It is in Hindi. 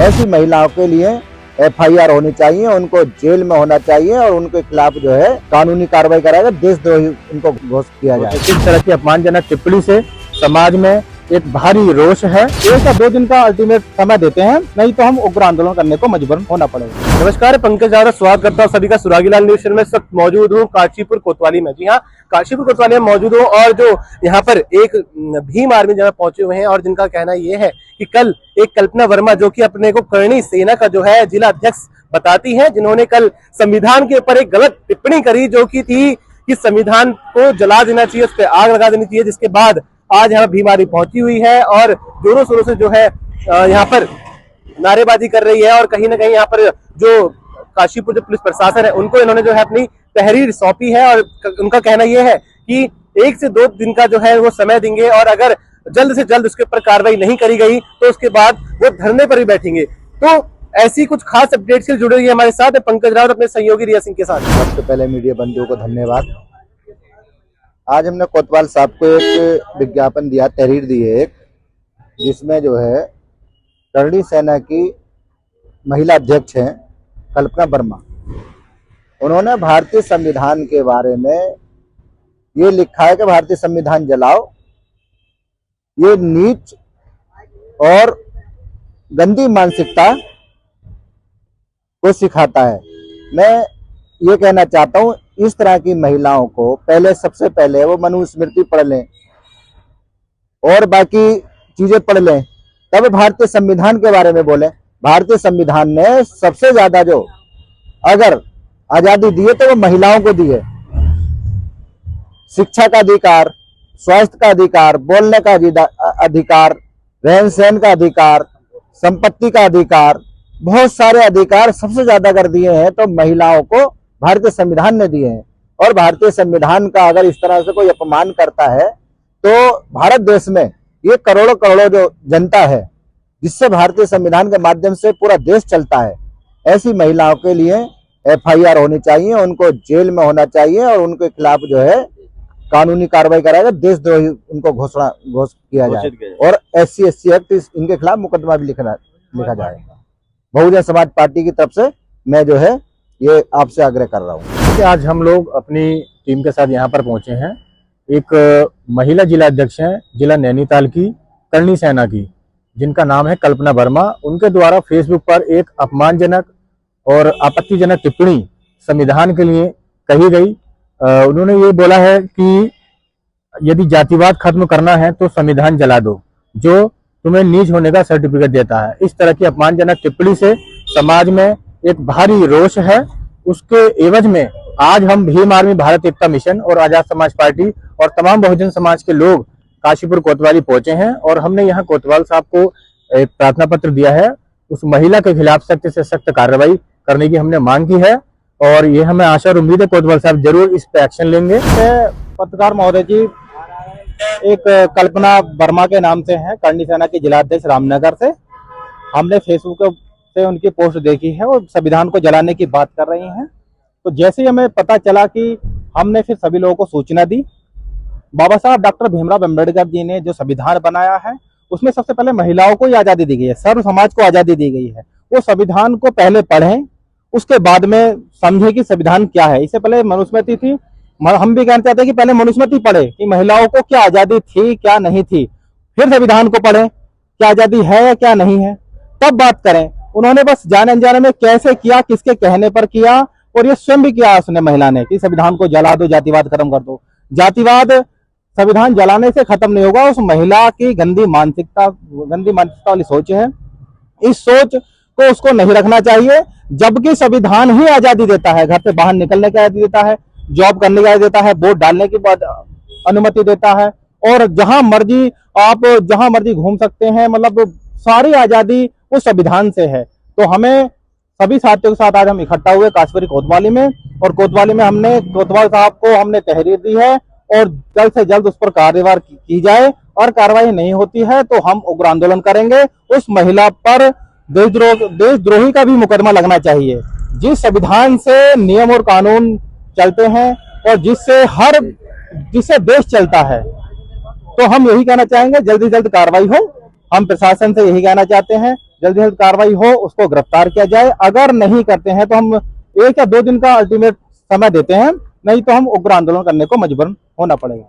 ऐसी महिलाओं के लिए FIR होनी चाहिए, उनको जेल में होना चाहिए और उनके खिलाफ जो है कानूनी कार्रवाई कराएगा, देशद्रोही उनको घोषित किया जाए। इस तरह की अपमानजनक टिप्पणी से समाज में एक भारी रोष है। 1 या 2 दिन का अल्टीमेट समय देते हैं, नहीं तो हम उग्र आंदोलन करने को मजबूर होना पड़ेगा। नमस्कार, पंकज रावत स्वागत करता हूँ सभी का सुरागीलाल न्यूज चैनल में। इस वक्त मौजूद हूँ काशीपुर कोतवाली में। जी हाँ, काशीपुर कोतवाली में मौजूद हूँ और जो यहाँ पर एक भीम आर्मी जहाँ पहुंचे हुए हैं और जिनका कहना ये है कि कल एक कल्पना वर्मा जो कि अपने को करणी सेना का जो है जिला अध्यक्ष बताती है, जिन्होंने कल संविधान के ऊपर एक गलत टिप्पणी करी जो कि थी कि संविधान को जला देना चाहिए, उस पर आग लगा देनी चाहिए, जिसके बाद आज यहाँ भीम आर्मी पहुंची हुई है और जोरों शोरों से जो है यहाँ पर नारेबाजी कर रही है। और कहीं ना कहीं यहाँ पर जो काशीपुर जो पुलिस प्रशासन है उनको इन्होंने जो है अपनी तहरीर सौंपी है और उनका कहना यह है कि 1 से 2 दिन का जो है वो समय देंगे और अगर जल्द से जल्द उसके ऊपर कार्रवाई नहीं करी गई तो उसके बाद वो धरने पर भी बैठेंगे। तो ऐसी कुछ खास अपडेट्स से जुड़े हुए हमारे साथ पंकज रावत अपने सहयोगी रिया सिंह के साथ। सबसे पहले मीडिया बंधुओं को धन्यवाद। आज हमने कोतवाल साहब को एक विज्ञापन दिया, तहरीर दी है एक, जिसमें जो है करणी सेना की महिला अध्यक्ष हैं कल्पना वर्मा, उन्होंने भारतीय संविधान के बारे में ये लिखा है कि भारतीय संविधान जलाओ, ये नीच और गंदी मानसिकता को सिखाता है। मैं ये कहना चाहता हूँ इस तरह की महिलाओं को सबसे पहले वो मनुस्मृति पढ़ लें और बाकी चीजें पढ़ लें, तब भारतीय संविधान के बारे में बोलें। भारतीय संविधान ने सबसे ज्यादा जो अगर आजादी दी है तो वो महिलाओं को दी है। शिक्षा का अधिकार, स्वास्थ्य का अधिकार, बोलने का अधिकार, रहन सहन का अधिकार, संपत्ति का अधिकार, बहुत सारे अधिकार सबसे ज्यादा अगर दिए हैं तो महिलाओं को भारतीय संविधान ने दिए हैं। और भारतीय संविधान का अगर इस तरह से कोई अपमान करता है तो भारत देश में ये करोड़ों करोड़ों जो जनता है जिससे भारतीय संविधान के माध्यम से पूरा देश चलता है, ऐसी महिलाओं के लिए FIR होनी चाहिए, उनको जेल में होना चाहिए और उनके खिलाफ जो है कानूनी कार्रवाई कराएगा, देशद्रोही उनको घोषित किया जाए और SC/ST एक्ट इनके खिलाफ मुकदमा भी लिखा जाएगा। बहुजन समाज पार्टी की तरफ से मैं जो है ये आपसे आग्रह कर रहा हूँ कि आज हम लोग अपनी टीम के साथ यहाँ पर पहुंचे हैं। एक महिला जिला अध्यक्ष हैं जिला नैनीताल की करणी सेना की, जिनका नाम है कल्पना वर्मा। उनके द्वारा फेसबुक पर एक अपमानजनक और आपत्तिजनक टिप्पणी संविधान के लिए कही गई। उन्होंने ये बोला है कि यदि जातिवाद खत्म करना है तो संविधान जला दो, जो तुम्हें नीच होने का सर्टिफिकेट देता है। इस तरह की अपमानजनक टिप्पणी से समाज में एक भारी रोष है। उसके एवज में आज हम भीम आर्मी, भारत एकता मिशन और आजाद समाज पार्टी और तमाम बहुजन समाज के लोग काशीपुर कोतवाली पहुंचे हैं और हमने यहाँ कोतवाल साहब को एक प्रार्थना पत्र दिया है। उस महिला के खिलाफ सख्त से सख्त कार्रवाई करने की हमने मांग की है और ये हमें आशा और उम्मीद है कोतवाल साहब जरूर इस पे एक्शन लेंगे। पत्रकार महोदय जी, एक कल्पना वर्मा के नाम से हैं, करणी सेना के जिला अध्यक्ष रामनगर से। हमने फेसबुक से उनकी पोस्ट देखी है और संविधान को जलाने की बात कर रही हैं। तो जैसे ही हमें पता चला कि हमने फिर सभी लोगों को सूचना दी। बाबा साहब डॉक्टर भीमराव अम्बेडकर जी ने जो संविधान बनाया है उसमें सबसे पहले महिलाओं को ही आजादी दी गई है, सर्व समाज को आजादी दी गई है। वो संविधान को पहले पढ़ें, उसके बाद में समझे कि संविधान क्या है। इससे पहले मनुस्मृति थी, हम भी कहना चाहते हैं कि पहले मनुस्मृति पढ़े कि महिलाओं को क्या आजादी थी क्या नहीं थी, फिर संविधान को पढ़े क्या आजादी है या क्या नहीं है, तब बात करें। उन्होंने बस जाने अनजाने में कैसे किया, किसके कहने पर किया, और ये स्वयं भी किया उसने महिला ने कि संविधान को जला दो, जातिवाद खत्म कर दो। जातिवाद संविधान जलाने से खत्म नहीं होगा, उस महिला की गंदी मानसिकता वाली सोच है। इस सोच को उसको नहीं रखना चाहिए, जबकि संविधान ही आजादी देता है, घर से बाहर निकलने की आजादी देता है, जॉब करने की आजादी देता है, वोट डालने की अनुमति देता है और जहां मर्जी घूम सकते हैं। मतलब सारी आजादी उस संविधान से है। तो हमें सभी साथियों के साथ आज हम इकट्ठा हुए काशीपुर कोतवाली में और कोतवाली में हमने कोतवाल साहब को हमने तहरीर दी है और जल्द से जल्द उस पर कार्यवाही की जाए और कार्रवाई नहीं होती है तो हम उग्र आंदोलन करेंगे। उस महिला पर देशद्रोही का भी मुकदमा लगना चाहिए। जिस संविधान से नियम और कानून चलते हैं और जिससे देश चलता है, तो हम यही कहना चाहेंगे जल्द से जल्द कार्रवाई हो। हम प्रशासन से यही कहना चाहते हैं, जल्द से जल्द कार्रवाई हो, उसको गिरफ्तार किया जाए। अगर नहीं करते हैं तो हम 1 या 2 दिन का अल्टीमेट समय देते हैं, नहीं तो हम उग्र आंदोलन करने को मजबूर होना पड़ेगा।